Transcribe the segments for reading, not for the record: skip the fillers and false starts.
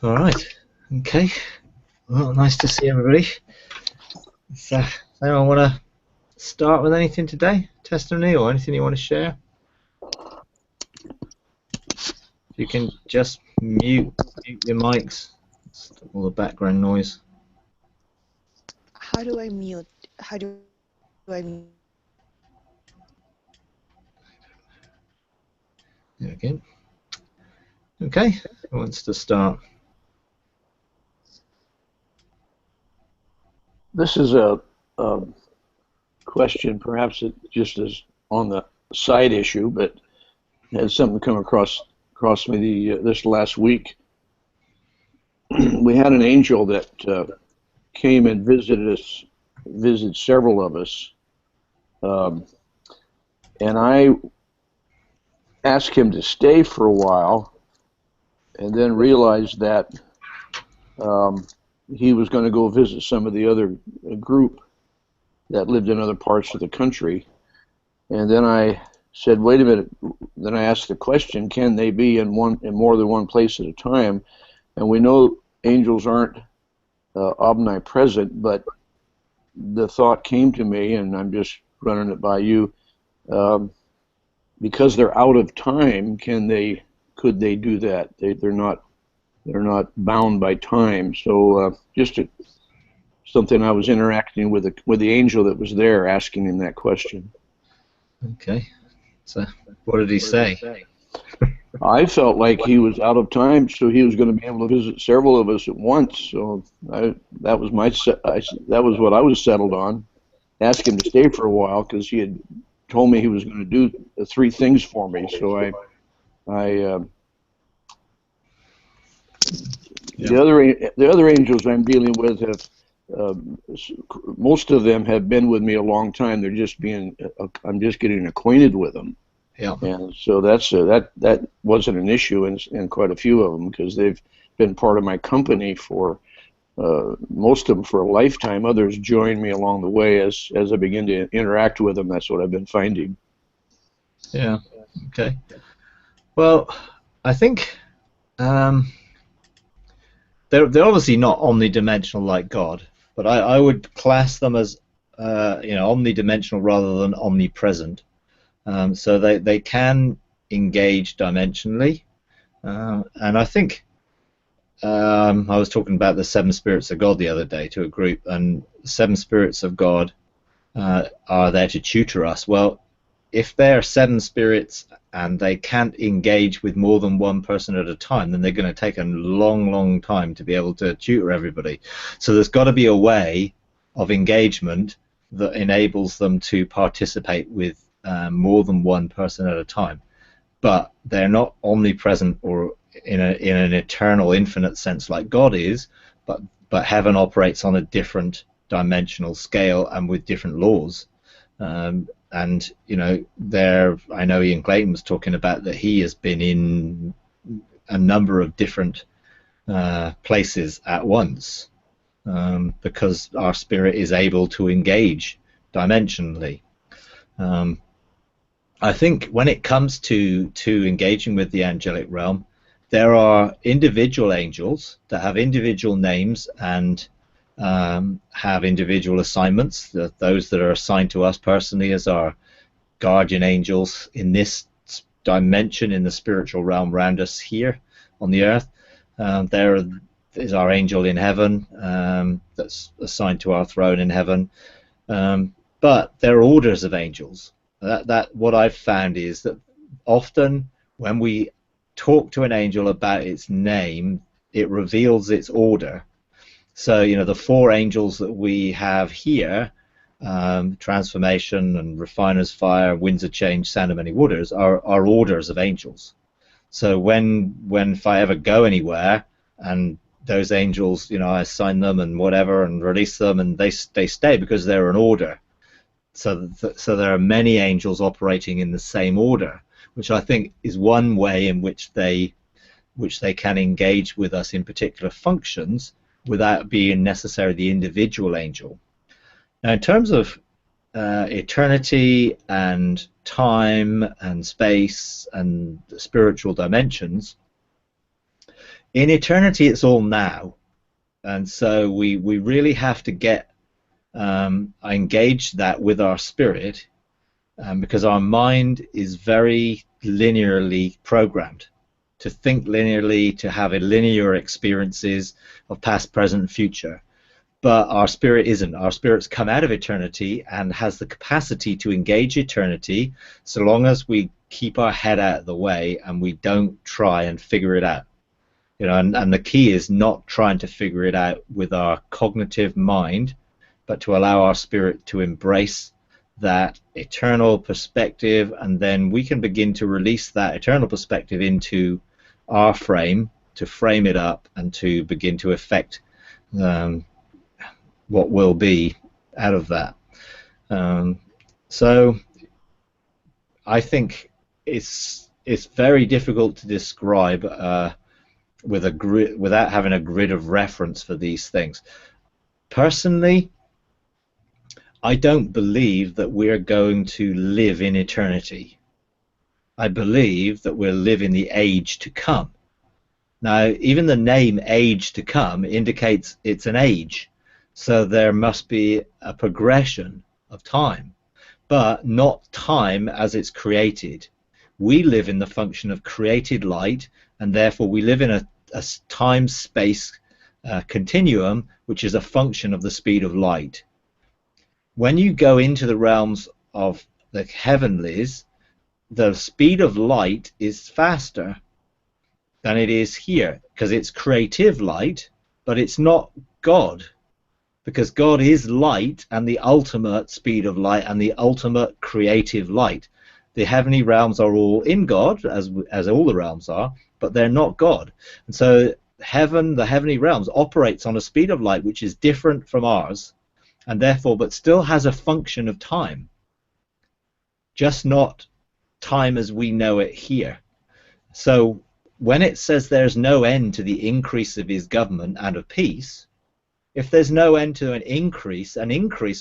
All right. Okay. Well, nice to see everybody. So, anyone want to start with anything today? Testimony or anything you want to share? You can just mute your mics. Stop all the background noise. How do I mute? How do I mute? There we go. Okay. Who wants to start? This is a question, perhaps it just is on the side issue, but has something come across me this last week. We had an angel that came and visited several of us, and I asked him to stay for a while, and then realized that he was going to go visit some of the other group that lived in other parts of the country. And then I said, wait a minute. Then I asked the question, can they be in more than one place at a time? And we know angels aren't omnipresent, but the thought came to me, and I'm just running it by you, because they're out of time, could they do that? They're not bound by time. So something I was interacting with the angel that was there, asking him that question. Okay. So, what did he say? I felt like he was out of time, so he was going to be able to visit several of us at once. So that was what I was settled on. Ask him to stay for a while because he had told me he was going to do three things for me. So the other angels I'm dealing with have most of them have been with me a long time. I'm just getting acquainted with them. Yeah. And so that wasn't an issue in quite a few of them, because they've been part of my company for most of them for a lifetime. Others join me along the way as I begin to interact with them. That's what I've been finding. Yeah. Okay. Well, I think they're obviously not omnidimensional like God, but I would class them as omnidimensional rather than omnipresent. So they can engage dimensionally, and I think I was talking about the seven spirits of God the other day to a group, and the seven spirits of God are there to tutor us. Well, if they're seven spirits and they can't engage with more than one person at a time, then they're going to take a long time to be able to tutor everybody. So there's got to be a way of engagement that enables them to participate with more than one person at a time. But they're not omnipresent or in an eternal, infinite sense like God is, but heaven operates on a different dimensional scale and with different laws. And I know Ian Clayton was talking about that he has been in a number of different places at once, because our spirit is able to engage dimensionally. I think when it comes to engaging with the angelic realm, there are individual angels that have individual names and have individual assignments. Those that are assigned to us personally as our guardian angels in this dimension, in the spiritual realm around us here on the earth. There is our angel in heaven that's assigned to our throne in heaven. But there are orders of angels. That what I've found is that often when we talk to an angel about its name, it reveals its order. So the four angels that we have here, transformation and refiner's fire, winds of change, sound of many waters, are orders of angels. So if I ever go anywhere and those angels, I assign them and whatever and release them, and they stay because they're an order. So there are many angels operating in the same order, which I think is one way in which they can engage with us in particular functions without being necessarily the individual angel. Now, in terms of eternity and time and space and spiritual dimensions, in eternity, it's all now, and so we really have to get engage that with our spirit, because our mind is very linearly programmed to think linearly, to have a linear experiences of past, present, and future. But our spirit isn't. Our spirit's come out of eternity and has the capacity to engage eternity, so long as we keep our head out of the way and we don't try and figure it out. And the key is not trying to figure it out with our cognitive mind, but to allow our spirit to embrace that eternal perspective, and then we can begin to release that eternal perspective into our frame, to frame it up and to begin to affect what will be out of that. So I think it's very difficult to describe with a grid, without having a grid of reference for these things. Personally, I don't believe that we're going to live in eternity. I believe that we'll live in the age to come. Now, even the name age to come indicates it's an age, so there must be a progression of time, but not time as it's created. We live in the function of created light, and therefore we live in a time-space continuum, which is a function of the speed of light. When you go into the realms of the heavenlies, the speed of light is faster than it is here, because it's creative light, but it's not God, because God is light and the ultimate speed of light and the ultimate creative light. The heavenly realms are all in God, as all the realms are, but they're not God. And so heaven, the heavenly realms, operates on a speed of light which is different from ours, and therefore, but still has a function of time, just not time as we know it here. So when it says there's no end to the increase of his government and of peace, if there's no end to an increase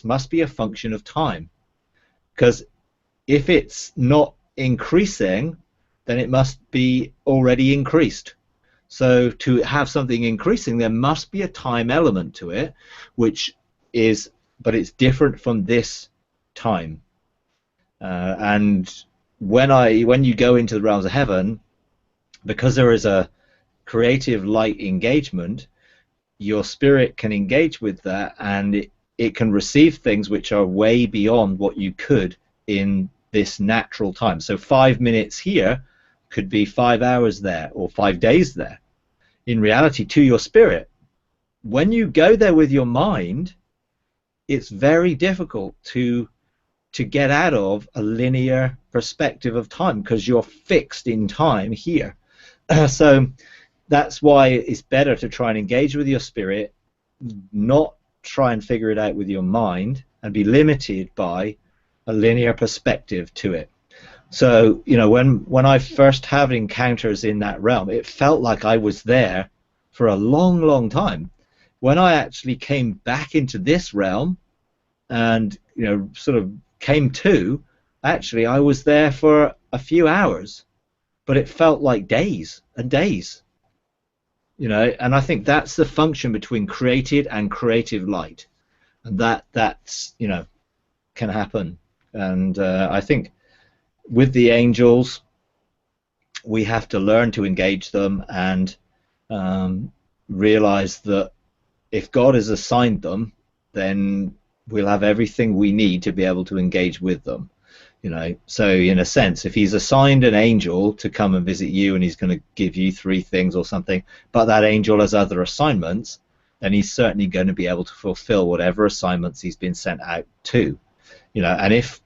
must be a function of time. Because if it's not increasing, then it must be already increased. So to have something increasing, there must be a time element to it, but it's different from this time. And when you go into the realms of heaven, because there is a creative light engagement, your spirit can engage with that, and it can receive things which are way beyond what you could in this natural time. So 5 minutes here could be 5 hours there, or 5 days there. In reality, to your spirit, when you go there with your mind, it's very difficult to get out of a linear perspective of time, because you're fixed in time here. So that's why it's better to try and engage with your spirit, not try and figure it out with your mind, and be limited by a linear perspective to it. So, when I first had encounters in that realm, it felt like I was there for a long, long time. When I actually came back into this realm and, sort of came to, actually I was there for a few hours, but it felt like days and days. And I think that's the function between created and creative light, and that's can happen. And I think with the angels, we have to learn to engage them and realize that if God has assigned them, then we'll have everything we need to be able to engage with them. So in a sense, if he's assigned an angel to come and visit you and he's going to give you 3 things or something, but that angel has other assignments, then he's certainly going to be able to fulfill whatever assignments he's been sent out to. And if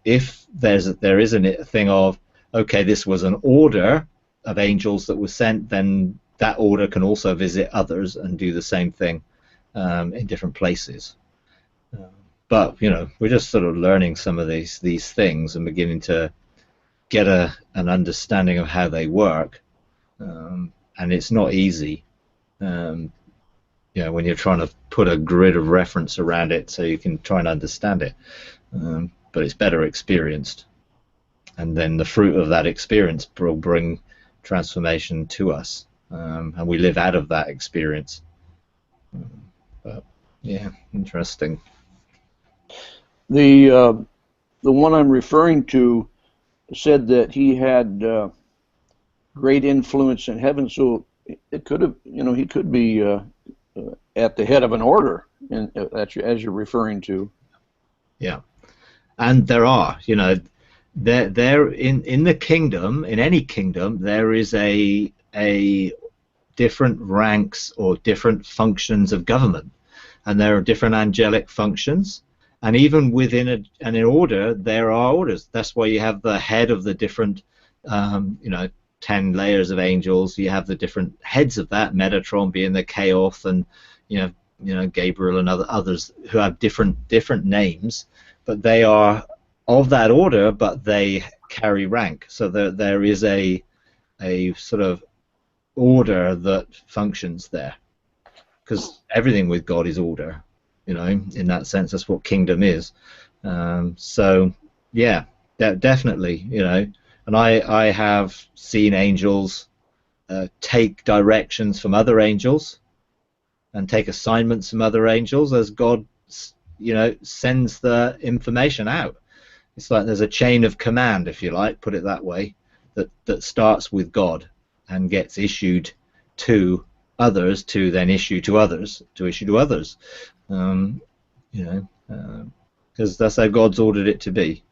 there is a thing of, okay, this was an order of angels that was sent, then that order can also visit others and do the same thing in different places. But we're just sort of learning some of these things and beginning to get an understanding of how they work, and it's not easy. When you're trying to put a grid of reference around it so you can try and understand it, but it's better experienced, and then the fruit of that experience will bring transformation to us. and we live out of that experience. But yeah, interesting. The one I'm referring to said that he had great influence in heaven, so it could have, he could be at the head of an order, and as you're referring to. Yeah, and there are, there in the kingdom, in any kingdom, there is a different ranks or different functions of government, and there are different angelic functions, and even within an order there are orders. That's why you have the head of the different 10 layers of angels. You have the different heads of that, Metatron being the Chaos, and Gabriel and others who have different names, but they are of that order, but they carry rank. So there is a sort of order that functions there, because everything with God is order, in that sense. That's what kingdom is. So yeah, definitely, and I have seen angels take directions from other angels and take assignments from other angels as God sends the information out. It's like there's a chain of command, if you like, put it that way, that starts with God and gets issued to others, to then issue to others, because that's how God's ordered it to be.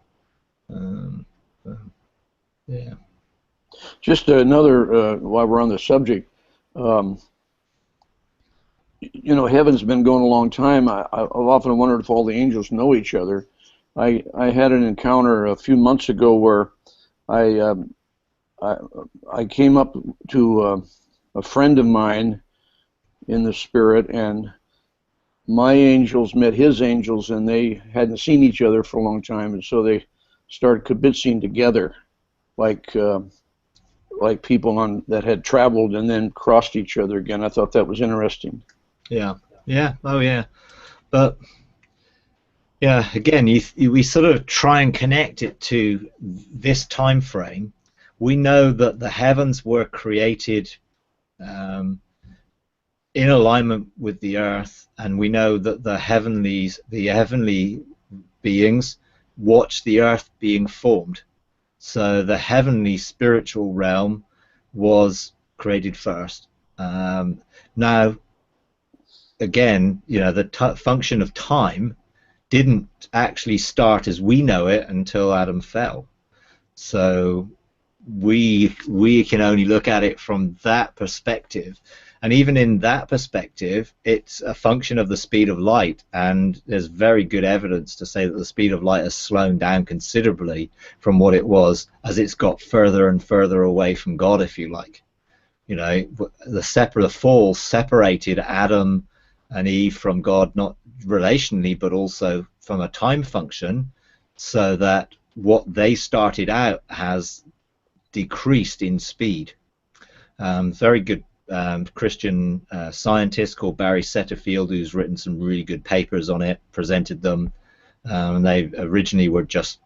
Yeah. Just another, while we're on the subject, heaven's been going a long time. I've often wondered if all the angels know each other. I had an encounter a few months ago where I came up to a friend of mine in the spirit, and my angels met his angels, and they hadn't seen each other for a long time, and so they started kibitzing together, like people that had traveled and then crossed each other again. I thought that was interesting. Yeah. Oh yeah. But yeah, again, we sort of try and connect it to this time frame. We know that the heavens were created in alignment with the earth, and we know that the heavenly beings watch the earth being formed. So the heavenly spiritual realm was created first. Now, again, the function of time didn't actually start as we know it until Adam fell. So we can only look at it from that perspective, and even in that perspective, it's a function of the speed of light, and there's very good evidence to say that the speed of light has slowed down considerably from what it was as it's got further and further away from God, if you like. The fall separated Adam and Eve from God, not relationally, but also from a time function, so that what they started out has decreased in speed. Very good Christian scientist called Barry Setterfield, who's written some really good papers on it, presented them, and they originally were just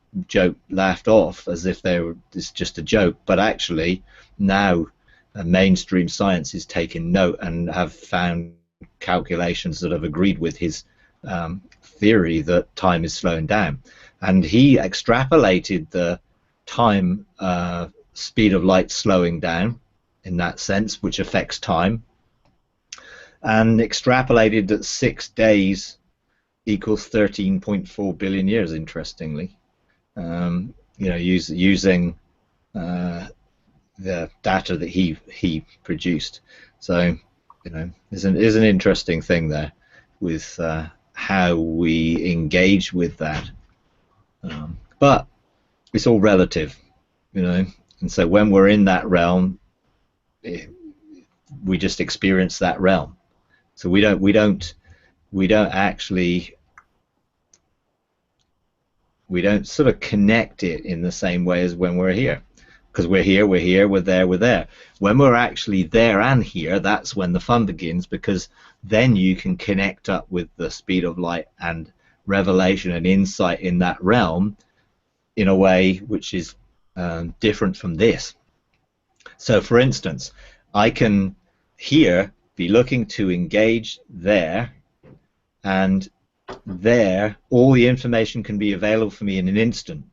laughed off as if it's just a joke, but actually now mainstream science is taking note and have found calculations that have agreed with his theory that time is slowing down, and he extrapolated the time speed of light slowing down in that sense, which affects time, and extrapolated that 6 days equals 13.4 billion years, interestingly, using the data that he produced. So there's an interesting thing there with how we engage with that, but it's all relative, and so when we're in that realm, we just experience that realm. So we don't sort of connect it in the same way as when we're here, because we're here, we're there. When we're actually there and here, that's when the fun begins, because then you can connect up with the speed of light and revelation and insight in that realm in a way which is different from this. So for instance, I can here be looking to engage there, and there all the information can be available for me in an instant,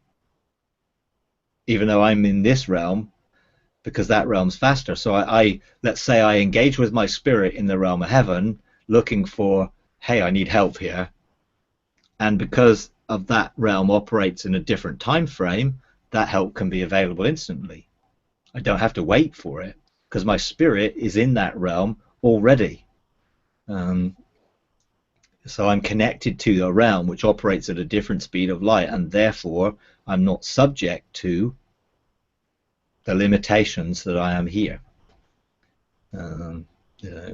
even though I'm in this realm, because that realm's faster. So let's say I engage with my spirit in the realm of heaven, looking for, hey, I need help here, and because of that realm operates in a different time frame, that help can be available instantly. I don't have to wait for it, because my spirit is in that realm already. So I'm connected to a realm which operates at a different speed of light, and therefore I'm not subject to the limitations that I am here.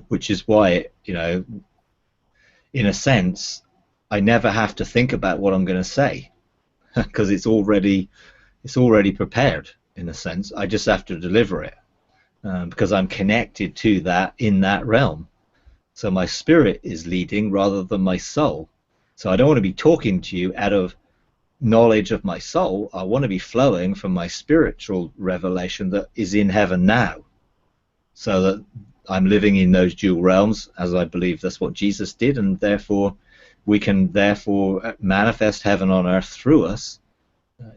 Which is why, in a sense, I never have to think about what I'm going to say, because it's already prepared. In a sense, I just have to deliver it, because I'm connected to that in that realm. So my spirit is leading rather than my soul. So I don't want to be talking to you out of knowledge of my soul. I want to be flowing from my spiritual revelation that is in heaven now, so that I'm living in those dual realms, as I believe that's what Jesus did, and therefore we can manifest heaven on earth through us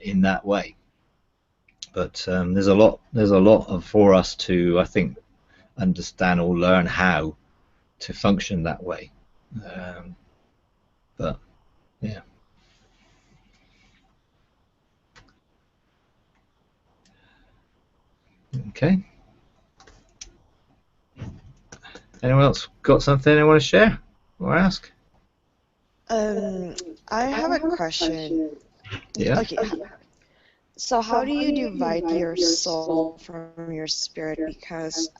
in that way. But there's a lot for us to, I think, understand or learn how to function that way. But yeah. Okay. Anyone else got something they want to share or ask? I have a question. Yeah. Okay. So how do you divide your soul from your spirit? Because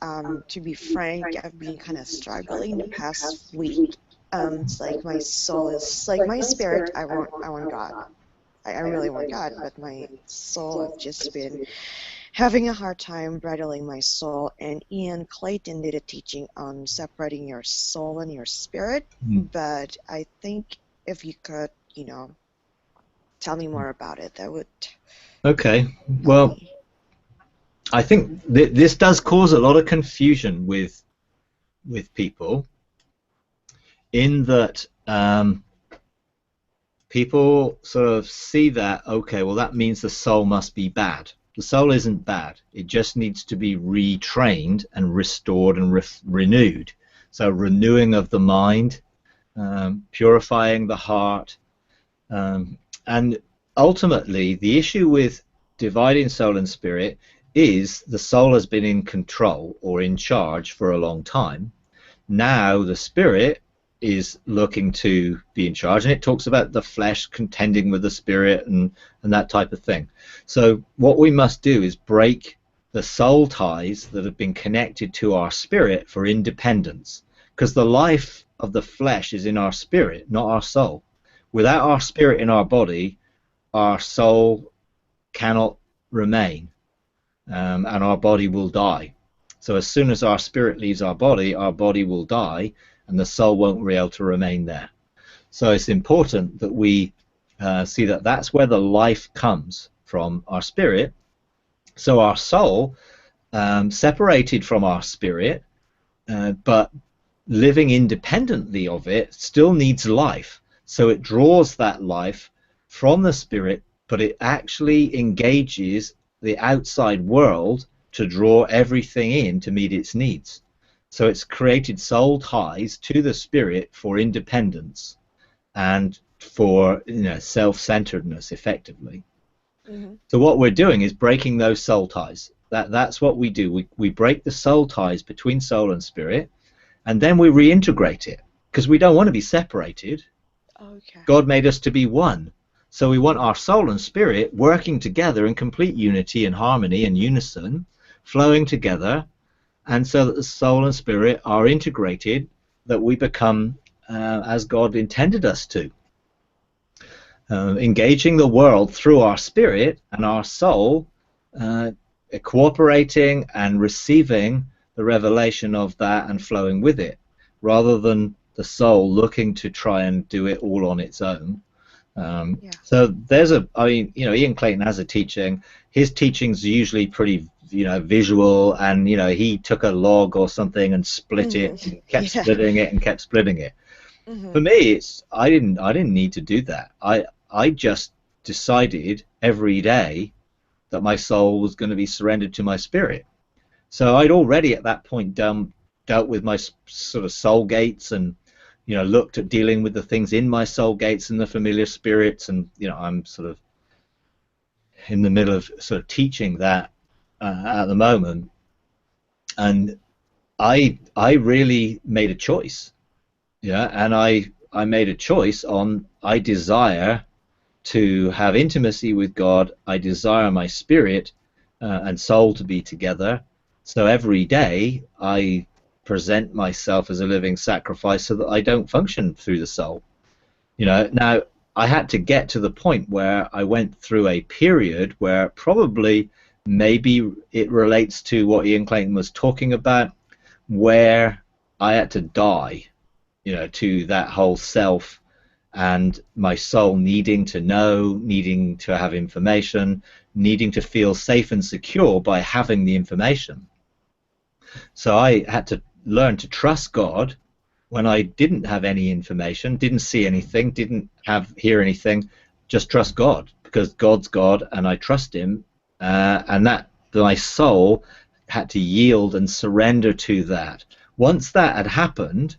to be frank, I've been kind of struggling the past week. It's like my soul is like my spirit. I want God. I really want God, but my soul has just been having a hard time bridling my soul. And Ian Clayton did a teaching on separating your soul and your spirit. But I think if you could, tell me more about it, that would. Okay. Well, I think this does cause a lot of confusion with people, in that people sort of see that, okay, well, that means the soul must be bad. The soul isn't bad. It just needs to be retrained and restored and renewed. So renewing of the mind, purifying the heart, and ultimately the issue with dividing soul and spirit is the soul has been in control or in charge for a long time. Now the spirit is looking to be in charge, and it talks about the flesh contending with the spirit and that type of thing. So what we must do is break the soul ties that have been connected to our spirit for independence, because the life of the flesh is in our spirit, not our soul. Without our spirit in our body, our soul cannot remain, and our body will die. So as soon as our spirit leaves our body will die, and the soul won't be able to remain there. So it's important that we see that that's where the life comes from, our spirit. So our soul, separated from our spirit, but living independently of it, still needs life. So it draws that life from the spirit, but it actually engages the outside world to draw everything in to meet its needs. So it's created soul ties to the spirit for independence and for self-centeredness, effectively. Mm-hmm. So what we're doing is breaking those soul ties. That's what we do. We break the soul ties between soul and spirit, and then we reintegrate it, because we don't want to be separated. Okay. God made us to be one. So we want our soul and spirit working together in complete unity and harmony and unison, flowing together, and so that the soul and spirit are integrated, that we become as God intended us to. Engaging the world through our spirit and our soul, cooperating and receiving the revelation of that and flowing with it, rather than the soul looking to try and do it all on its own. Yeah. So there's I mean, Ian Clayton has a teaching. His teaching's usually pretty, visual, and he took a log or something and split it, and kept Yeah. splitting it and kept splitting it. For Mhm. me, I didn't need to do that. I just decided every day that my soul was going to be surrendered to my spirit. So I'd already at that point dealt with my sort of soul gates, and looked at dealing with the things in my soul gates and the familiar spirits, and I'm sort of in the middle of sort of teaching that at the moment, and I really made a choice, and I made a choice on I desire to have intimacy with God. I desire my spirit and soul to be together. So every day I present myself as a living sacrifice so that I don't function through the soul. Now I had to get to the point where I went through a period where probably maybe it relates to what Ian Clayton was talking about, where I had to die, to that whole self and my soul needing to know, needing to have information, needing to feel safe and secure by having the information. So I had to learn to trust God when I didn't have any information, didn't see anything, didn't hear anything. Just trust God, because God's God and I trust him, and that my soul had to yield and surrender to that. Once that had happened,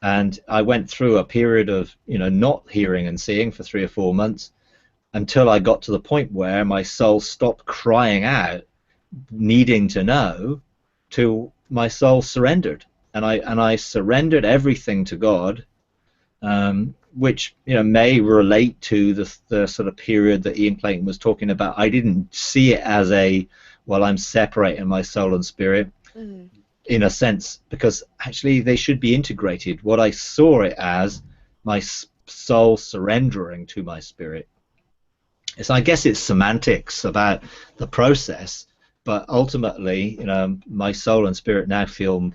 and I went through a period of not hearing and seeing for 3 or 4 months, until I got to the point where my soul stopped crying out needing to know, to my soul surrendered, and I surrendered everything to God, which may relate to the sort of period that Ian Clayton was talking about. I didn't see it as I'm separating my soul and spirit, Mhm. in a sense, because actually they should be integrated. What I saw it as, my soul surrendering to my spirit. So I guess it's semantics about the process, but ultimately, my soul and spirit now feel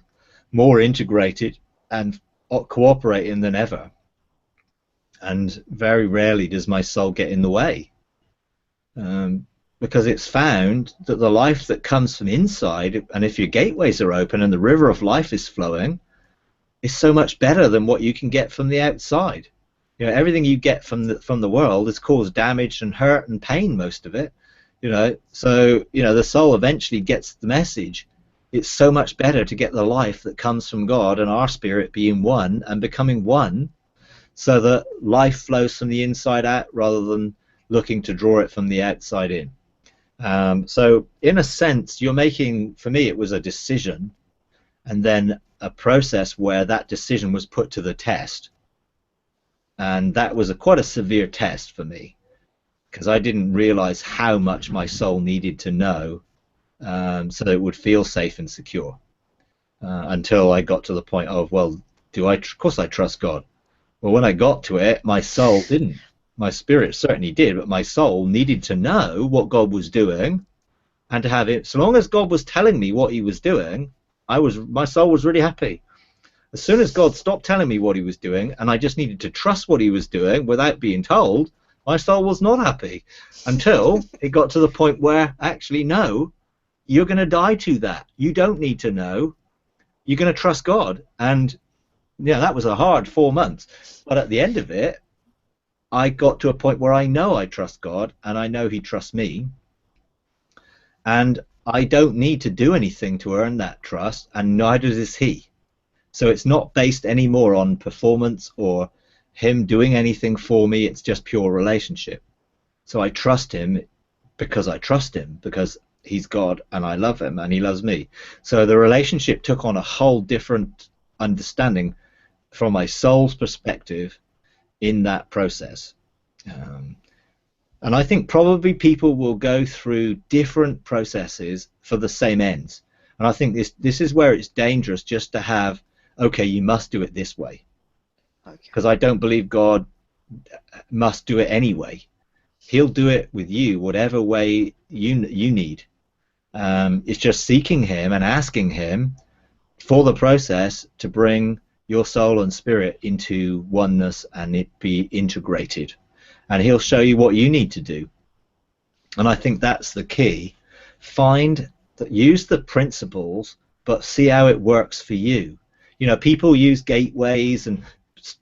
more integrated and cooperating than ever. And very rarely does my soul get in the way, um, because it's found that the life that comes from inside, and if your gateways are open and the river of life is flowing, is so much better than what you can get from the outside. Everything you get from the world has caused damage and hurt and pain, most of it. So the soul eventually gets the message. It's so much better to get the life that comes from God and our spirit being one and becoming one, so that life flows from the inside out rather than looking to draw it from the outside in. So in a sense, for me, it was a decision, and then a process where that decision was put to the test. And that was quite a severe test for me, because I didn't realize how much my soul needed to know, so that it would feel safe and secure, until I got to the point of, well, of course I trust God. Well, when I got to it, my soul didn't. My spirit certainly did, but my soul needed to know what God was doing, and to have it. So long as God was telling me what he was doing, my soul was really happy. As soon as God stopped telling me what he was doing, and I just needed to trust what he was doing without being told, my soul was not happy, until it got to the point where, actually, no, you're going to die to that. You don't need to know. You're going to trust God. And that was a hard 4 months. But at the end of it, I got to a point where I know I trust God, and I know he trusts me. And I don't need to do anything to earn that trust, and neither does he. So it's not based anymore on performance or him doing anything for me. It's just pure relationship. So I trust him because he's God and I love him and he loves me. So the relationship took on a whole different understanding from my soul's perspective in that process. And I think probably people will go through different processes for the same ends. And I think this is where it's dangerous just to have, okay, you must do it this way. Okay. Because I don't believe God must do it anyway. He'll do it with you, whatever way you need. It's just seeking him and asking him for the process to bring your soul and spirit into oneness and it be integrated. and he'll show you what you need to do. And I think that's the key. Use the principles, but see how it works for you. People use gateways, and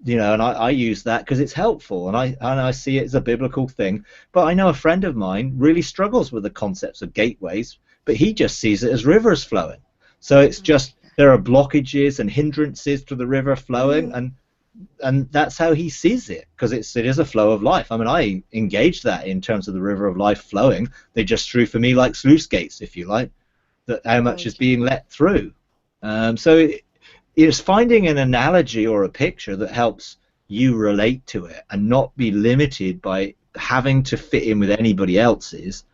and I use that because it's helpful, and I see it as a biblical thing. But I know a friend of mine really struggles with the concepts of gateways, but he just sees it as rivers flowing. So it's just there are blockages and hindrances to the river flowing, and that's how he sees it, because it is a flow of life. I mean, I engage that in terms of the river of life flowing. They just threw for me like sluice gates, if you like, that how much is being let through. So it's finding an analogy or a picture that helps you relate to it and not be limited by having to fit in with anybody else's.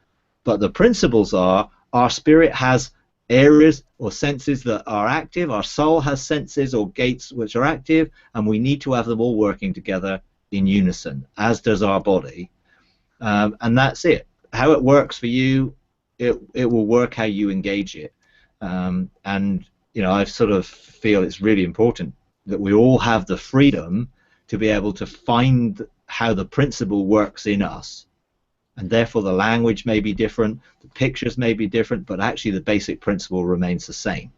But the principles are, our spirit has areas or senses that are active, our soul has senses or gates which are active, and we need to have them all working together in unison, as does our body. And that's it. How it works for you, it will work how you engage it. And I sort of feel it's really important that we all have the freedom to be able to find how the principle works in us. And therefore the language may be different, the pictures may be different, but actually the basic principle remains the same.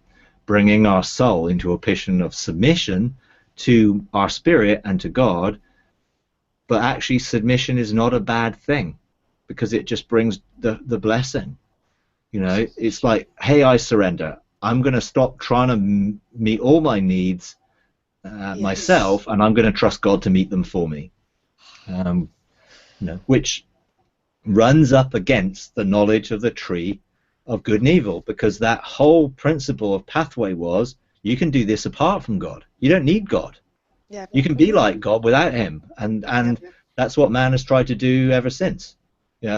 Bringing our soul into a position of submission to our spirit and to God. But actually submission is not a bad thing, because it just brings the blessing. It's like, hey, I surrender. I'm going to stop trying to meet all my needs myself, and I'm going to trust God to meet them for me. Which runs up against the knowledge of the tree of good and evil, because that whole principle of pathway was, you can do this apart from God. You don't need God. Yeah. You can be like God without him, and that's what man has tried to do ever since.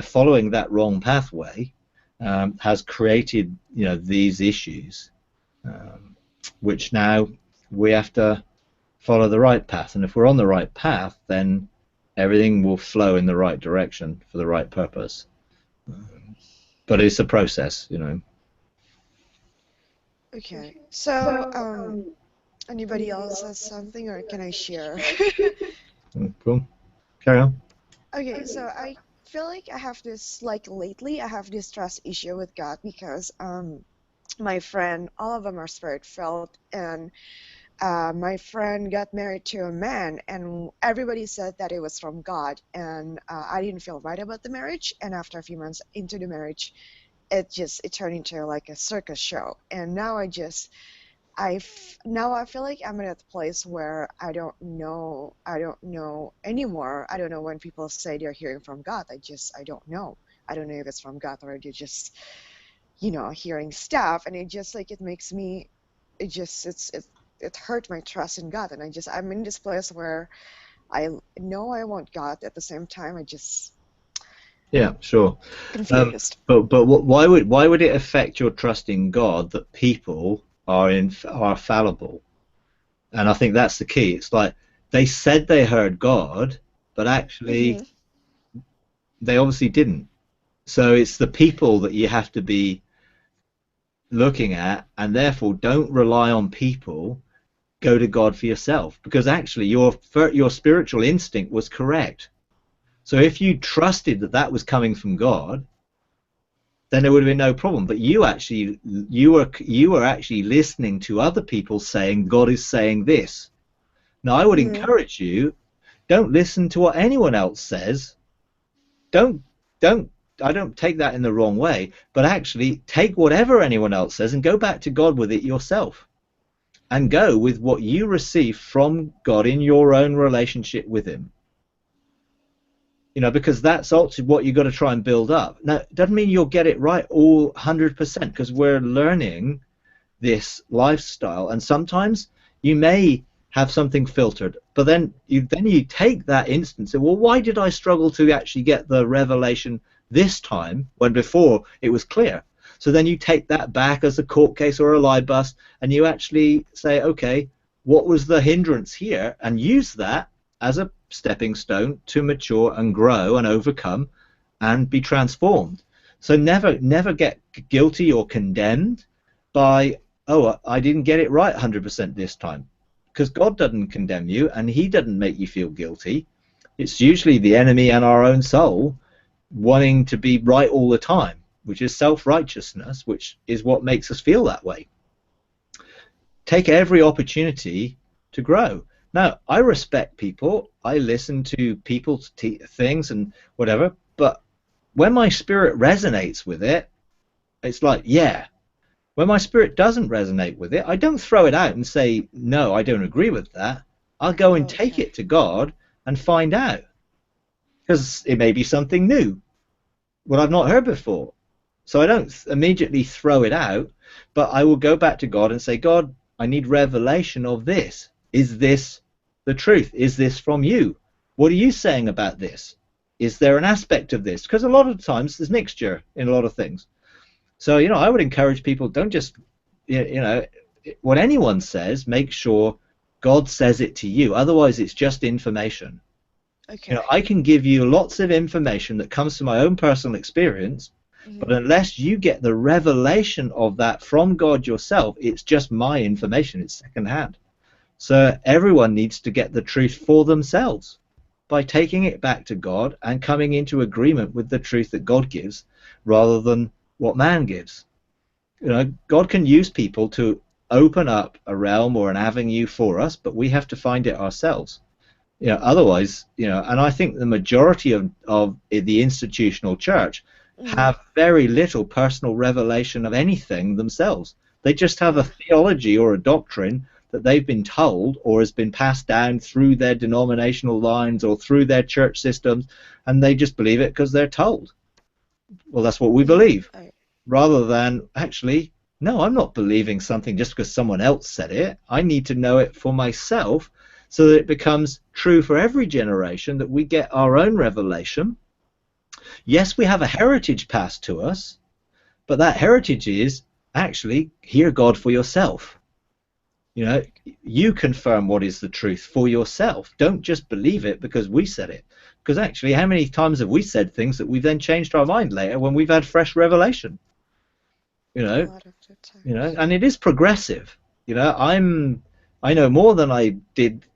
Following that wrong pathway has created these issues, which now we have to follow the right path. And if we're on the right path, then everything will flow in the right direction for the right purpose. But it's a process, Okay. So, anybody else has something, or can I share? Cool. Carry on. Okay, so I feel like I have this, like lately, I have this trust issue with God, because my friend, all of them are spirit-filled, and my friend got married to a man, and everybody said that it was from God, and I didn't feel right about the marriage. And after a few months into the marriage, it turned into like a circus show. And now now I feel like I'm at a place where I don't know anymore. I don't know when people say they're hearing from God. I don't know. I don't know if it's from God, or they're just hearing stuff, and it makes me, it hurt my trust in God. And I'm in this place where I know I want God, at the same time Yeah, sure. confused. But why would it affect your trust in God that people are fallible? And I think that's the key. It's like they said they heard God, but actually they obviously didn't. So it's the people that you have to be looking at, and therefore don't rely on people. Go to God for yourself, because actually your spiritual instinct was correct. So if you trusted that was coming from God, then there would have been no problem. But you were actually listening to other people saying God is saying this. Now I would encourage you, don't listen to what anyone else says. I don't take that in the wrong way, but actually take whatever anyone else says and go back to God with it yourself. And go with what you receive from God in your own relationship with him. Because that's ultimately what you've got to try and build up. Now, it doesn't mean you'll get it right all 100%, because we're learning this lifestyle, and sometimes you may have something filtered, but then you take that instance and, well, why did I struggle to actually get the revelation this time when before it was clear? So then you take that back as a court case or a lie bust, and you actually say, okay, what was the hindrance here? And use that as a stepping stone to mature and grow and overcome and be transformed. So never get guilty or condemned by, oh, I didn't get it right 100% this time. Because God doesn't condemn you, and he doesn't make you feel guilty. It's usually the enemy and our own soul wanting to be right all the time, which is self-righteousness, which is what makes us feel that way. Take every opportunity to grow. Now, I respect people. I listen to people's things and whatever, but when my spirit resonates with it, it's like, yeah. When my spirit doesn't resonate with it, I don't throw it out and say, no, I don't agree with that. I'll go and take it to God and find out. Because it may be something new, what I've not heard before. So I don't immediately throw it out, but I will go back to God and say, God, I need revelation of this. Is this the truth? Is this from you? What are you saying about this? Is there an aspect of this? Because a lot of times there's mixture in a lot of things. So, I would encourage people, don't just, what anyone says, make sure God says it to you. Otherwise, it's just information. Okay. I can give you lots of information that comes from my own personal experience, but unless you get the revelation of that from God yourself, it's just my information. It's secondhand. So everyone needs to get the truth for themselves by taking it back to God and coming into agreement with the truth that God gives rather than what man gives. God can use people to open up a realm or an avenue for us, but we have to find it ourselves. Otherwise, and I think the majority of the institutional church have very little personal revelation of anything themselves. They just have a theology or a doctrine that they've been told or has been passed down through their denominational lines or through their church systems, and they just believe it because they're told. Well, that's what we believe, rather than actually, no, I'm not believing something just because someone else said it. I need to know it for myself so that it becomes true for every generation, that we get our own revelation. Yes, we have a heritage passed to us, but that heritage is actually hear God for yourself. You confirm what is the truth for yourself. Don't just believe it because we said it. Because actually, how many times have we said things that we've then changed our mind later when we've had fresh revelation? A lot of the time. And it is progressive. I know more than I did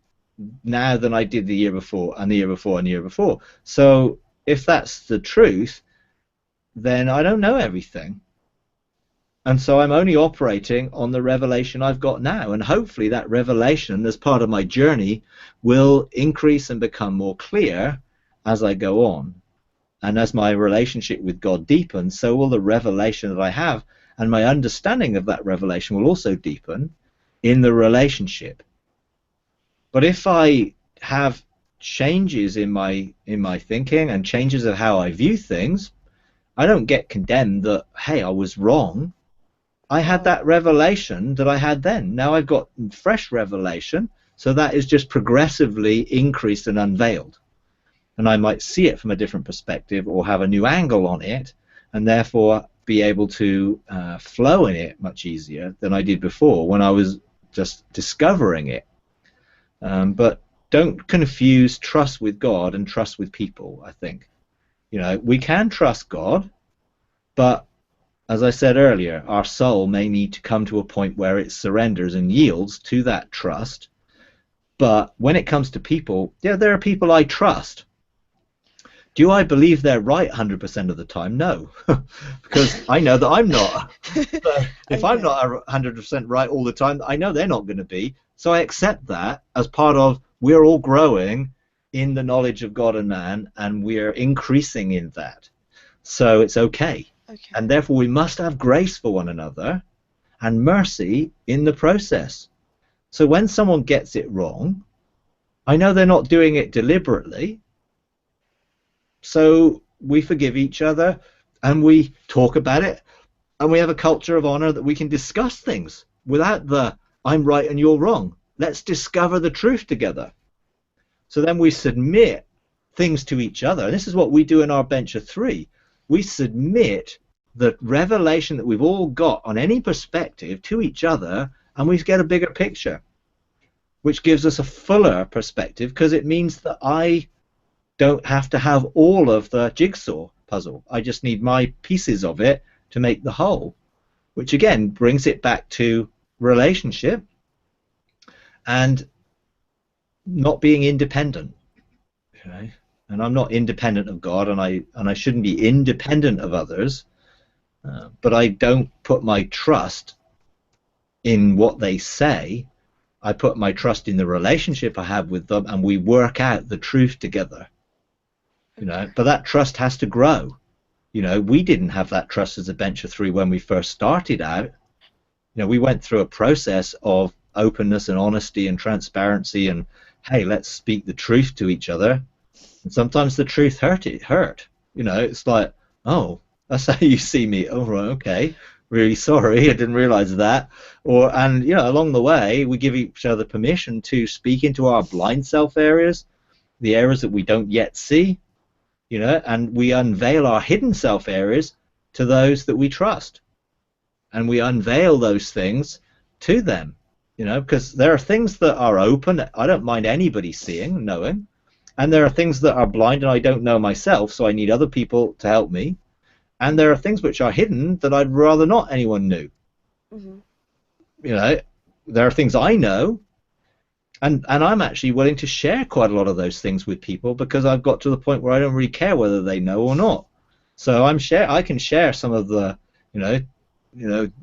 now than I did the year before, and the year before, and the year before. So if that's the truth, then I don't know everything. And so I'm only operating on the revelation I've got now, and hopefully that revelation, as part of my journey, will increase and become more clear as I go on. And as my relationship with God deepens, so will the revelation that I have, and my understanding of that revelation will also deepen in the relationship. But if I have changes in my thinking and changes of how I view things, I don't get condemned that, hey, I was wrong. I had that revelation that I had then. Now I've got fresh revelation, so that is just progressively increased and unveiled. And I might see it from a different perspective or have a new angle on it, and therefore be able to flow in it much easier than I did before when I was just discovering it. But don't confuse trust with God and trust with people, I think. We can trust God, but as I said earlier, our soul may need to come to a point where it surrenders and yields to that trust. But when it comes to people, there are people I trust. Do I believe they're right 100% of the time? No, because I know that I'm not. So if I'm not 100% right all the time, I know they're not going to be. So I accept that as part of we're all growing in the knowledge of God and man, and we're increasing in that. So it's okay. And therefore we must have grace for one another and mercy in the process. So when someone gets it wrong, I know they're not doing it deliberately. So we forgive each other and we talk about it, and we have a culture of honor that we can discuss things without the I'm right and you're wrong. Let's discover the truth together. So then we submit things to each other. And this is what we do in our bench of three. We submit the revelation that we've all got on any perspective to each other, and we get a bigger picture, which gives us a fuller perspective, because it means that I don't have to have all of the jigsaw puzzle. I just need my pieces of it to make the whole, which again brings it back to relationship and not being independent. Okay, and I'm not independent of God, and I shouldn't be independent of others, but I don't put my trust in what they say. I put my trust in the relationship I have with them, and we work out the truth together. But that trust has to grow. We didn't have that trust as a Venture 3 when we first started out. We went through a process of openness and honesty and transparency, and hey, let's speak the truth to each other. And sometimes the truth hurt. It's like, oh, that's how you see me. Oh, right, okay. Really sorry, I didn't realize that. And along the way, we give each other permission to speak into our blind self areas, the areas that we don't yet see, and we unveil our hidden self areas to those that we trust. And we unveil those things to them, because there are things that are open, I don't mind anybody seeing, knowing. And there are things that are blind and I don't know myself, so I need other people to help me. And there are things which are hidden that I'd rather not anyone knew. Mm-hmm. There are things I know, and I'm actually willing to share quite a lot of those things with people, because I've got to the point where I don't really care whether they know or not. So I can share some of the,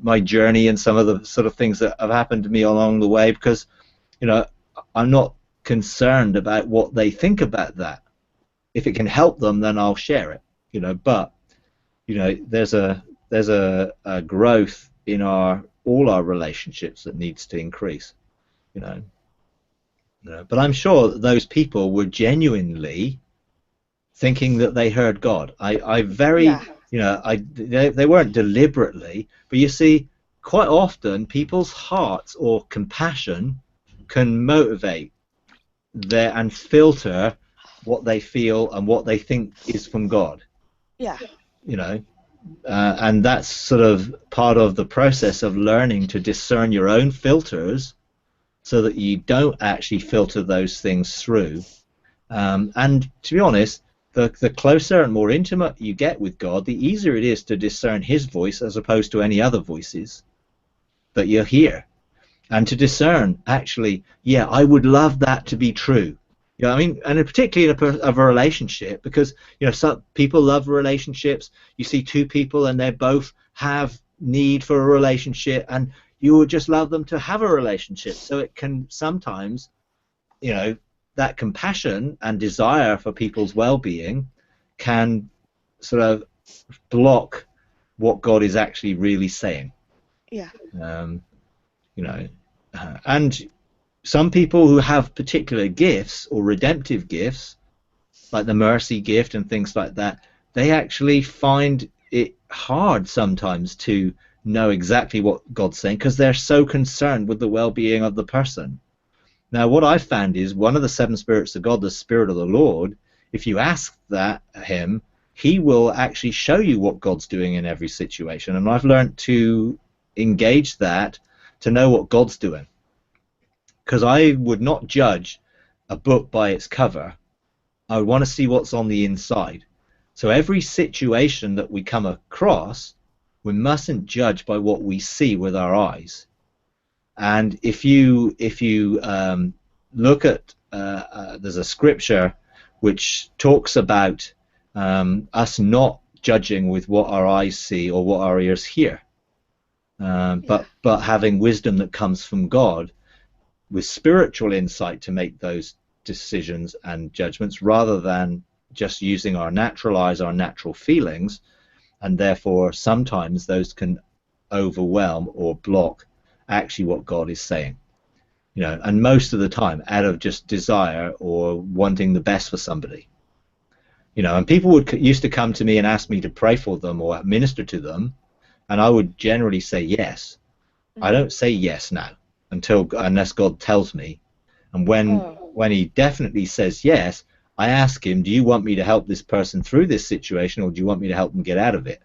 my journey and some of the sort of things that have happened to me along the way, because, I'm not concerned about what they think about that. If it can help them, then I'll share it. But there's a growth in all our relationships that needs to increase. But I'm sure that those people were genuinely thinking that they heard God. They weren't deliberately, but you see, quite often people's hearts or compassion can motivate and filter what they feel and what they think is from God. Yeah. And that's sort of part of the process of learning to discern your own filters, so that you don't actually filter those things through. And to be honest, the closer and more intimate you get with God, the easier it is to discern His voice as opposed to any other voices that you hear. And to discern, actually, yeah, I would love that to be true. And particularly in a relationship, because some people love relationships. You see two people and they both have need for a relationship, and you would just love them to have a relationship. So it can sometimes, that compassion and desire for people's well-being can sort of block what God is actually really saying. Yeah. And some people who have particular gifts or redemptive gifts, like the mercy gift and things like that, they actually find it hard sometimes to know exactly what God's saying, because they're so concerned with the well-being of the person. Now, what I've found is one of the seven spirits of God, the Spirit of the Lord, if you ask Him, He will actually show you what God's doing in every situation. And I've learned to engage that, to know what God's doing. Because I would not judge a book by its cover. I would want to see what's on the inside. So every situation that we come across, we mustn't judge by what we see with our eyes. And if you look at, there's a scripture which talks about us not judging with what our eyes see or what our ears hear, but having wisdom that comes from God, with spiritual insight to make those decisions and judgments, rather than just using our natural eyes, our natural feelings, and therefore sometimes those can overwhelm or block actually what God is saying. And most of the time out of just desire or wanting the best for somebody. And people used to come to me and ask me to pray for them or minister to them, and I would generally say yes. I don't say yes now unless God tells me. And when He definitely says yes, I ask Him, do you want me to help this person through this situation, or do you want me to help them get out of it?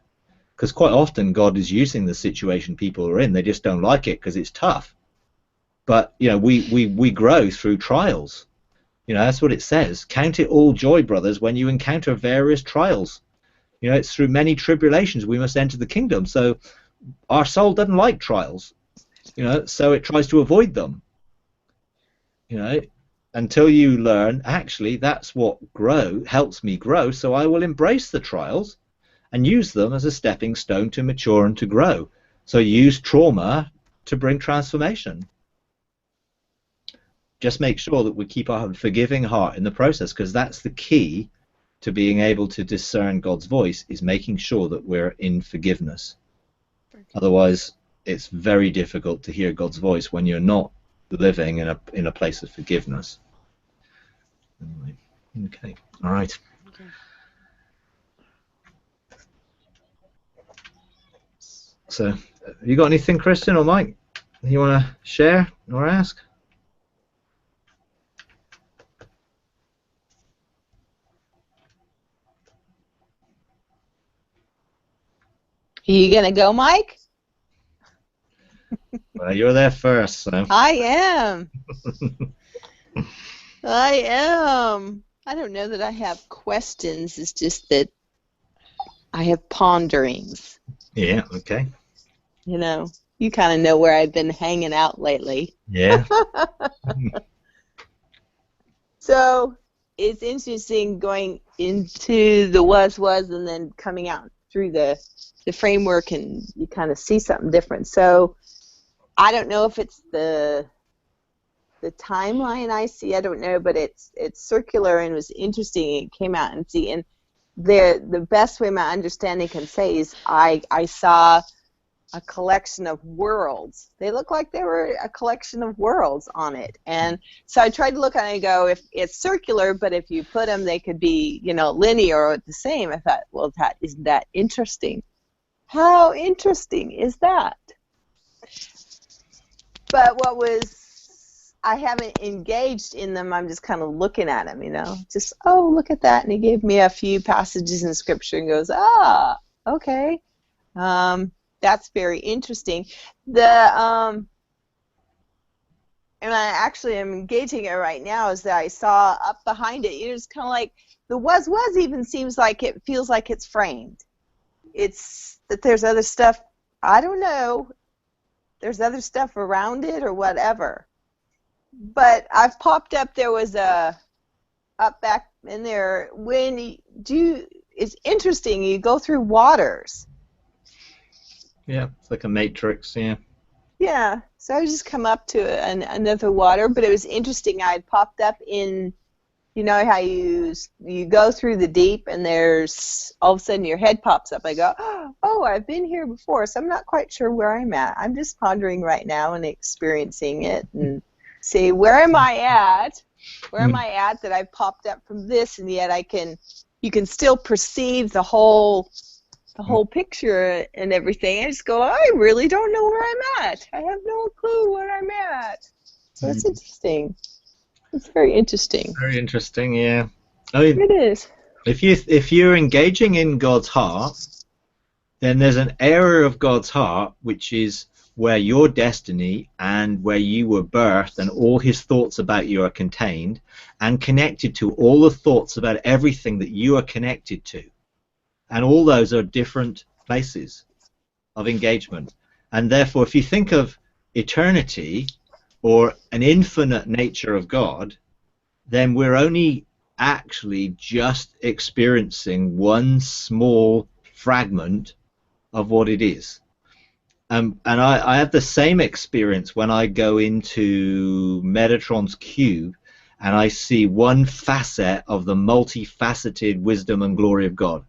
Because quite often God is using the situation people are in. They just don't like it because it's tough. But we grow through trials. That's what it says. Count it all joy, brothers, when you encounter various trials. It's through many tribulations we must enter the kingdom. So our soul doesn't like trials. So it tries to avoid them. until you learn, actually, that's what helps me grow, so I will embrace the trials and use them as a stepping stone to mature and to grow. So use trauma to bring transformation. Just make sure that we keep our forgiving heart in the process, because that's the key to being able to discern God's voice, is making sure that we're in forgiveness. Otherwise, it's very difficult to hear God's voice when you're not living in a place of forgiveness. Anyway, okay, all right. Okay. So, have you got anything, Christian or Mike, you want to share or ask? You gonna go, Mike? Well, you're there first, so. I am. I am. I don't know that I have questions. It's just that I have ponderings. Yeah, okay. You know, you kind of know where I've been hanging out lately. Yeah. So it's interesting going into the was, and then coming out through the framework, and you kind of see something different. So I don't know if it's the timeline I see. I don't know, but it's circular and it was interesting. It came out and see, and the best way my understanding can say is I saw a collection of worlds. They look like they were a collection of worlds on it. And so I tried to look at it and go, if it's circular, but if you put them, they could be, linear or the same. I thought, well, isn't that interesting? How interesting is that? But I haven't engaged in them. I'm just kind of looking at them, just, oh, look at that. And he gave me a few passages in Scripture and goes, okay. That's very interesting. And I actually am engaging it right now, is that I saw up behind it, it's kind of like the was even seems like it feels like it's framed. It's that there's other stuff, I don't know, there's other stuff around it or whatever. But I've popped up, there was up back in there, it's interesting, you go through waters. Yeah, it's like a matrix, yeah. Yeah, so I just come up to another water, but it was interesting. I had popped up in, how you go through the deep and there's, all of a sudden your head pops up. I go, oh, I've been here before, so I'm not quite sure where I'm at. I'm just pondering right now and experiencing it and see, where am I at? Where am I at that I've popped up from this, and yet you can still perceive the whole picture and everything. I just go, I really don't know where I'm at. I have no clue where I'm at. So it's interesting. It's very interesting. Very interesting, yeah. I mean, it is. If you're engaging in God's heart, then there's an area of God's heart which is where your destiny and where you were birthed and all his thoughts about you are contained, and connected to all the thoughts about everything that you are connected to. And all those are different places of engagement. And therefore, if you think of eternity or an infinite nature of God, then we're only actually just experiencing one small fragment of what it is. And I have the same experience when I go into Metatron's cube and I see one facet of the multifaceted wisdom and glory of God.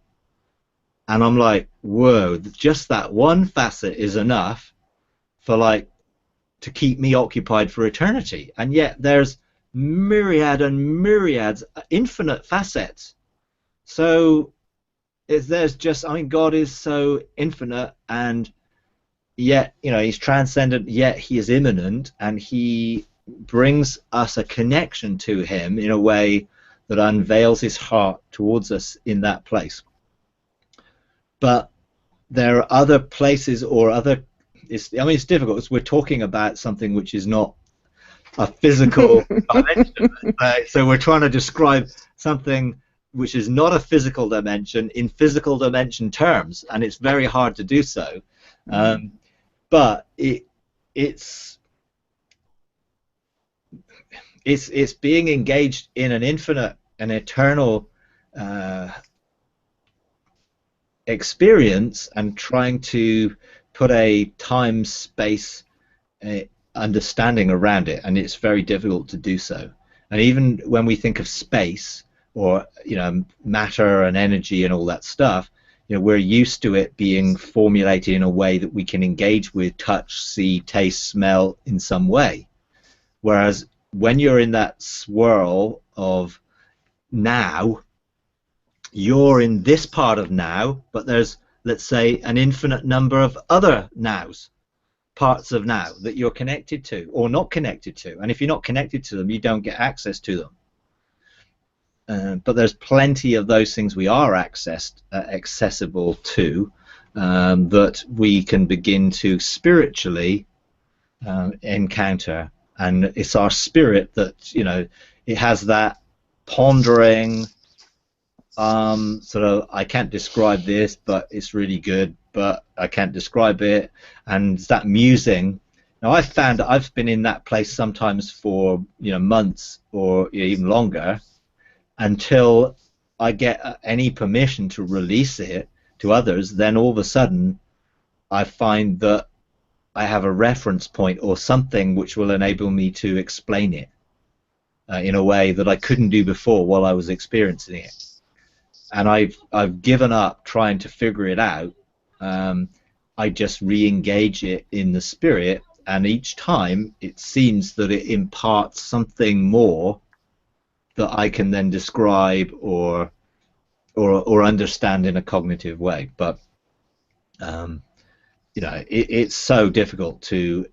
And I'm like, whoa, just that one facet is enough for to keep me occupied for eternity. And yet there's myriad and myriads, infinite facets. So God is so infinite, and yet, he's transcendent, yet he is immanent, and he brings us a connection to him in a way that unveils his heart towards us in that place. But there are other places or it's difficult because we're talking about something which is not a physical dimension. So we're trying to describe something which is not a physical dimension in physical dimension terms, and it's very hard to do so. But it's it's being engaged in an infinite and eternal experience and trying to put a time space understanding around it, and it's very difficult to do so. And even when we think of space, or matter and energy and all that stuff, we're used to it being formulated in a way that we can engage with touch, see, taste, smell in some way. Whereas when you're in that swirl of now, you're in this part of now, but there's, let's say, an infinite number of other nows, parts of now that you're connected to or not connected to. And if you're not connected to them, you don't get access to them. But there's plenty of those things we are accessible to, that we can begin to spiritually encounter. And it's our spirit that, it has that pondering, sort of, I can't describe this, but it's really good, but I can't describe it. And that musing. Now, I've found that I've been in that place sometimes for months or even longer, until I get any permission to release it to others. Then all of a sudden I find that I have a reference point or something which will enable me to explain it in a way that I couldn't do before while I was experiencing it. And I've given up trying to figure it out. I just re-engage it in the spirit, and each time it seems that it imparts something more that I can then describe or understand in a cognitive way. But it's so difficult to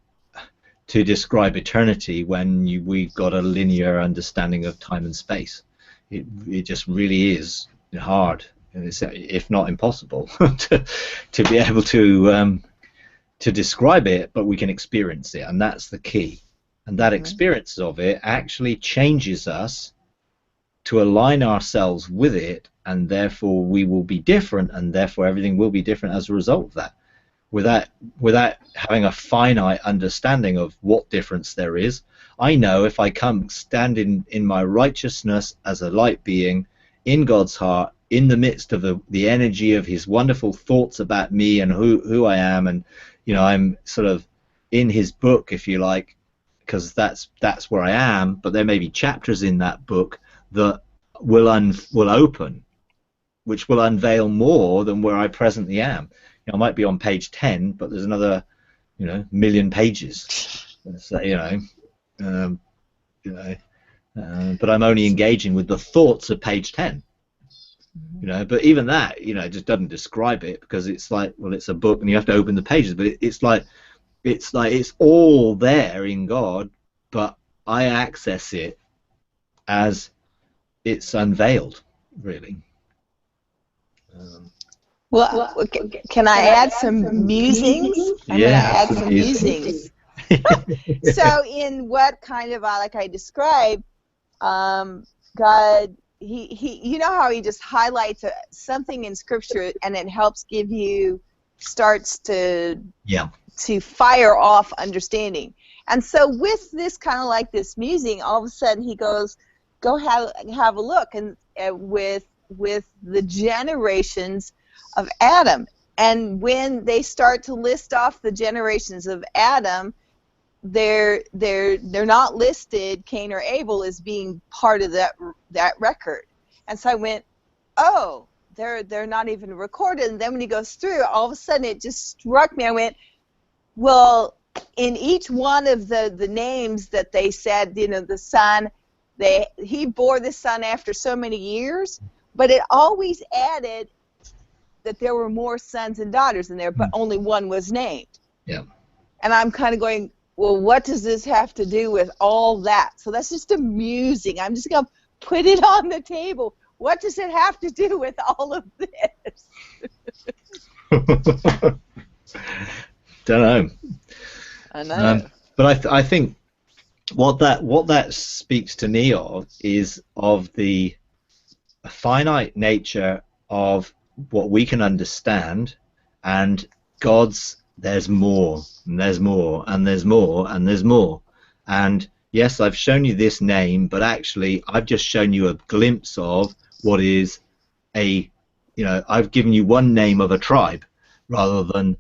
describe eternity when we've got a linear understanding of time and space. It just really is hard, if not impossible, to be able to describe it. But we can experience it, and that's the key. And that experience of it actually changes us to align ourselves with it, and therefore we will be different, and therefore everything will be different as a result of that. Without having a finite understanding of what difference there is, I know if I come stand in my righteousness as a light being in God's heart, in the midst of the energy of His wonderful thoughts about me and who I am, and I'm sort of in His book, if you like, because that's where I am. But there may be chapters in that book that will open, which will unveil more than where I presently am. I might be on page 10, but there's another, million pages. So, but I'm only engaging with the thoughts of page 10. But even that, it just doesn't describe it, because it's like, well, it's a book and you have to open the pages. But it's like it's all there in God, but I access it as it's unveiled, really. Well, can I add some musings? I'm going to add some musings. So in what kind of, like I described, God, he, how he just highlights something in Scripture, and it helps starts to fire off understanding. And so with this kind of like this musing, all of a sudden he goes, go have a look, and with the generations of Adam. And when they start to list off the generations of Adam, they're not listed, Cain or Abel, as being part of that record. And so I went, oh, they're not even recorded. And then when he goes through, all of a sudden it just struck me. I went, well, in each one of the names that they said, the son, he bore the son after so many years, but it always added that there were more sons and daughters in there, but only one was named. Yeah. And I'm kind of going, well, what does this have to do with all that? So that's just amusing. I'm just going to put it on the table. What does it have to do with all of this? Don't know. I know. But I think what that speaks to me of is of the finite nature of what we can understand, and God's there's more, and there's more, and there's more, and there's more. And yes, I've shown you this name, but actually I've just shown you a glimpse of what is a, I've given you one name of a tribe rather than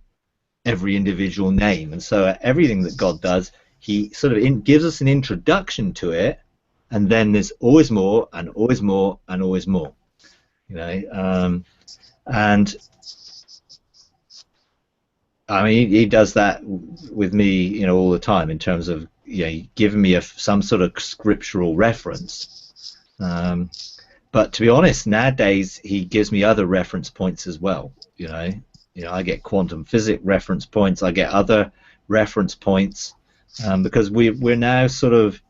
every individual name. And so everything that God does, he sort of gives us an introduction to it, and then there's always more and always more and always more. And I mean, he does that with me, all the time in terms of, giving me some sort of scriptural reference. But to be honest, nowadays he gives me other reference points as well. I get quantum physics reference points. I get other reference points because we're now sort of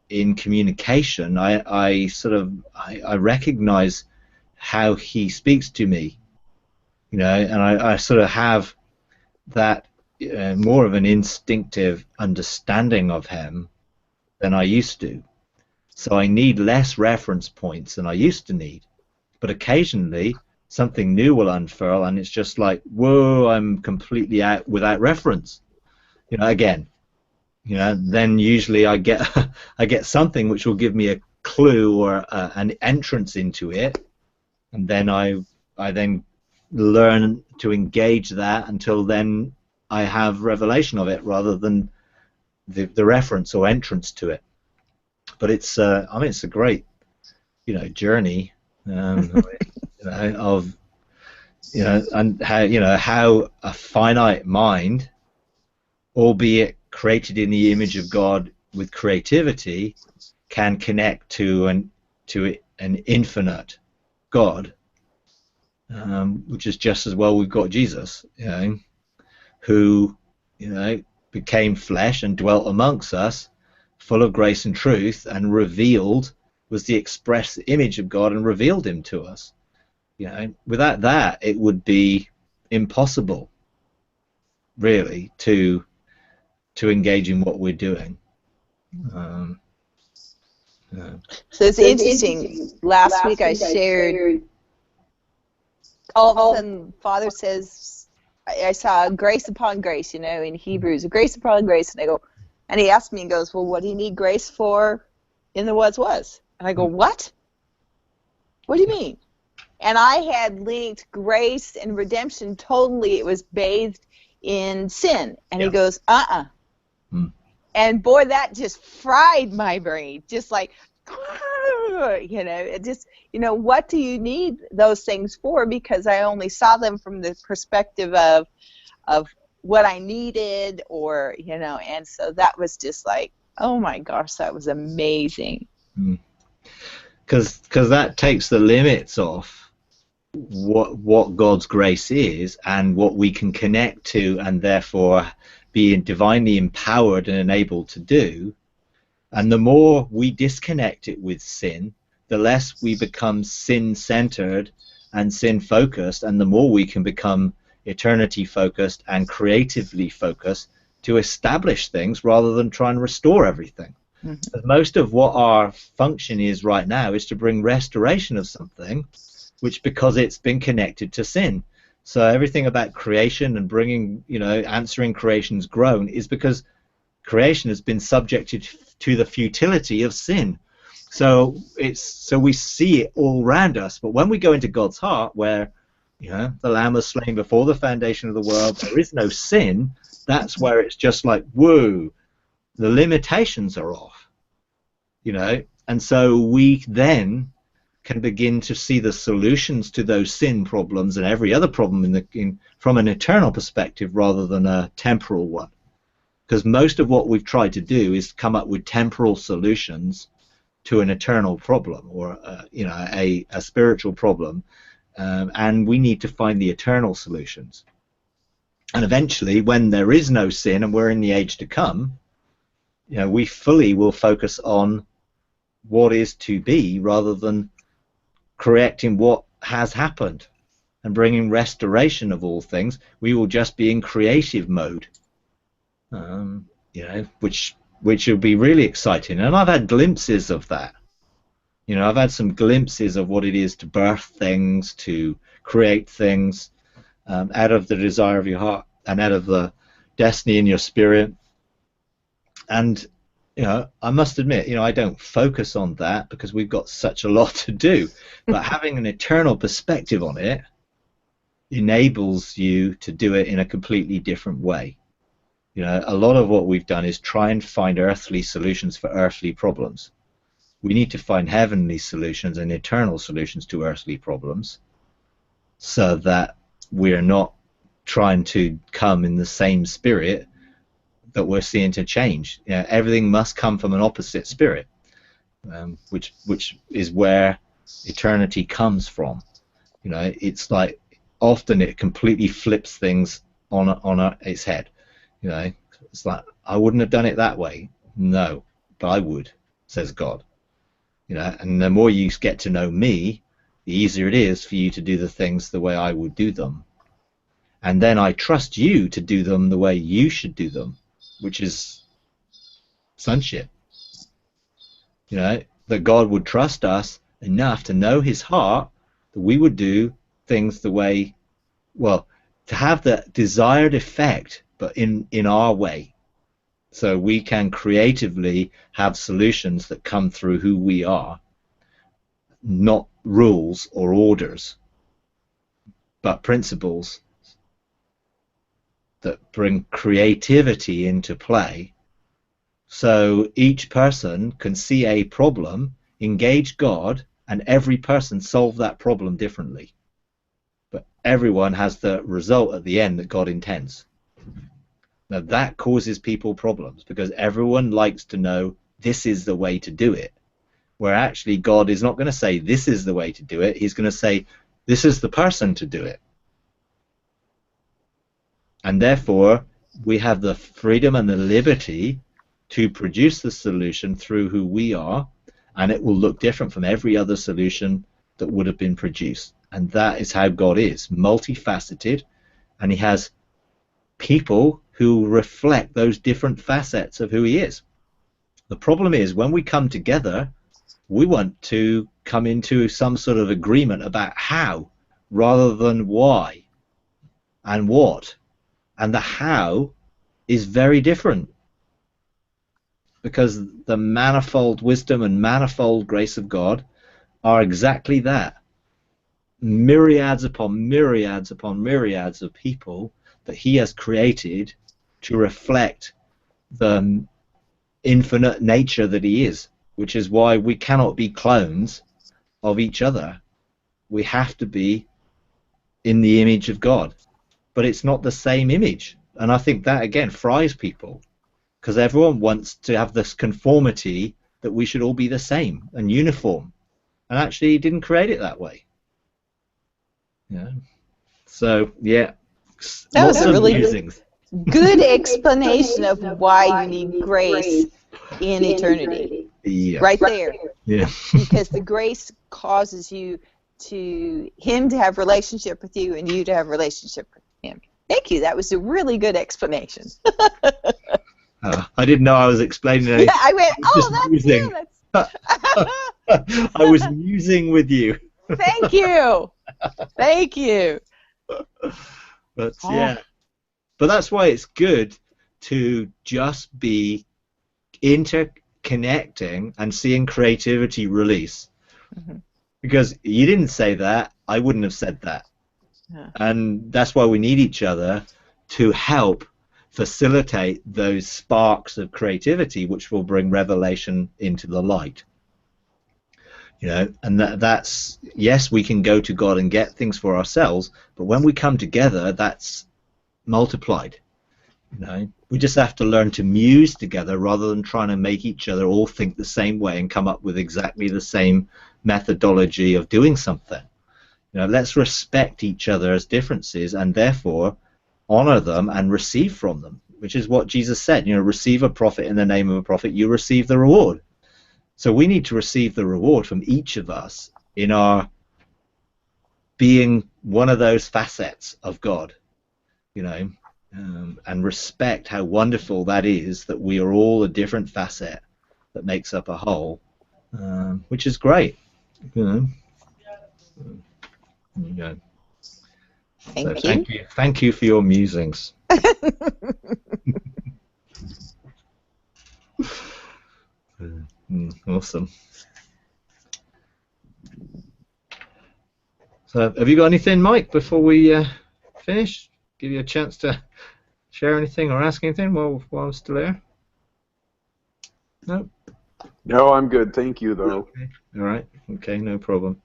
in communication. I recognize how he speaks to me, and I sort of have that more of an instinctive understanding of him than I used to. So I need less reference points than I used to need. But occasionally something new will unfurl, and it's just like, whoa, I'm completely out without reference. Again, then usually I get something which will give me a clue or an entrance into it, and then I then learn to engage that until then I have revelation of it rather than the reference or entrance to it. But it's it's a great journey of and how a finite mind, albeit created in the image of God with creativity, can connect to an infinite God, which is just as well we've got Jesus, who became flesh and dwelt amongst us, full of grace and truth, and was the express image of God and revealed him to us. Without that, it would be impossible, really, to engage in what we're doing. So it's interesting. Last week I shared, all of a sudden, Father says, I saw grace upon grace, in Hebrews, grace upon grace, and he asked me and goes, well, what do you need grace for in the was? And I go, what? What do you mean? And I had linked grace and redemption totally. It was bathed in sin. And he goes, And boy, that just fried my brain. Just like, it just, what do you need those things for? Because I only saw them from the perspective of what I needed, or, and so that was just like, oh my gosh, that was amazing. Because that takes the limits off what God's grace is and what we can connect to, and therefore be divinely empowered and enabled to do. And the more we disconnect it with sin, the less we become sin-centered and sin-focused, and the more we can become eternity-focused and creatively focused to establish things rather than try and restore everything. Mm-hmm. Most of what our function is right now is to bring restoration of something, which, because it's been connected to sin. So everything about creation and bringing, answering creation's groan is because creation has been subjected to the futility of sin. So we see it all around us. But when we go into God's heart, where the Lamb was slain before the foundation of the world, there is no sin. That's where it's just like, whoa, the limitations are off, and so we then can begin to see the solutions to those sin problems and every other problem from an eternal perspective rather than a temporal one. Because most of what we've tried to do is come up with temporal solutions to an eternal problem, or a spiritual problem, and we need to find the eternal solutions. And eventually, when there is no sin and we're in the age to come, we fully will focus on what is to be rather than correcting what has happened and bringing restoration of all things. We will just be in creative mode, which will be really exciting. And I've had glimpses of that. I've had some glimpses of what it is to birth things, to create things out of the desire of your heart and out of the destiny in your spirit. And I must admit, I don't focus on that because we've got such a lot to do. But having an eternal perspective on it enables you to do it in a completely different way. A lot of what we've done is try and find earthly solutions for earthly problems. We need to find heavenly solutions and eternal solutions to earthly problems, so that we're not trying to come in the same spirit that we're seeing to change. Everything must come from an opposite spirit, which is where eternity comes from. It's like often it completely flips things on its head. It's like, I wouldn't have done it that way. No, but I would, says God. And the more you get to know me, the easier it is for you to do the things the way I would do them. And then I trust you to do them the way you should do them, which is sonship. That God would trust us enough to know his heart, that we would do things the way, well, to have the desired effect, but in our way. So we can creatively have solutions that come through who we are, not rules or orders, but principles that bring creativity into play. So each person can see a problem, engage God, and every person solve that problem differently. But everyone has the result at the end that God intends. Now that causes people problems, because everyone likes to know this is the way to do it, where actually God is not going to say this is the way to do it. He's going to say this is the person to do it. And therefore we have the freedom and the liberty to produce the solution through who we are, and it will look different from every other solution that would have been produced. And that is how God is, multifaceted, and he has people who reflect those different facets of who he is. The problem is, when we come together, we want to come into some sort of agreement about how rather than why and what. And the how is very different, because the manifold wisdom and manifold grace of God are exactly that. Myriads upon myriads upon myriads of people that he has created to reflect the infinite nature that he is, which is why we cannot be clones of each other. We have to be in the image of God, but it's not the same image. And I think that again fries people, because everyone wants to have this conformity that we should all be the same and uniform, and actually he didn't create it that way. So yeah, that was a really musings. good explanation of why you need grace in eternity. Yeah. Right there. Yeah. Because the grace causes him to have relationship with you and you to have relationship with him. Thank you. That was a really good explanation. I didn't know I was explaining anything. Yeah, I went, that's musing. you. I was musing with you. Thank you. Thank you. But yeah. But that's why it's good to just be interconnecting and seeing creativity release. Mm-hmm. Because you didn't say that, I wouldn't have said that. Yeah. And that's why we need each other to help facilitate those sparks of creativity which will bring revelation into the light. And that's, yes, we can go to God and get things for ourselves, but when we come together, that's multiplied. We just have to learn to muse together rather than trying to make each other all think the same way and come up with exactly the same methodology of doing something. Let's respect each other as differences and therefore honor them and receive from them, which is what Jesus said. Receive a prophet in the name of a prophet, you receive the reward. So we need to receive the reward from each of us in our being one of those facets of God, and respect how wonderful that is, that we are all a different facet that makes up a whole, which is great. There you go. Thank you for your musings. Awesome. So, have you got anything, Mike, before we finish? Give you a chance to share anything or ask anything while I'm still there? No? No, I'm good. Thank you, though. Okay. All right. Okay, no problem.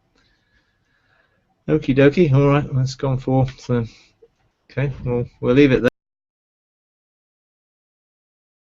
Okie dokie. All right, that's gone for. So, okay, we'll leave it there.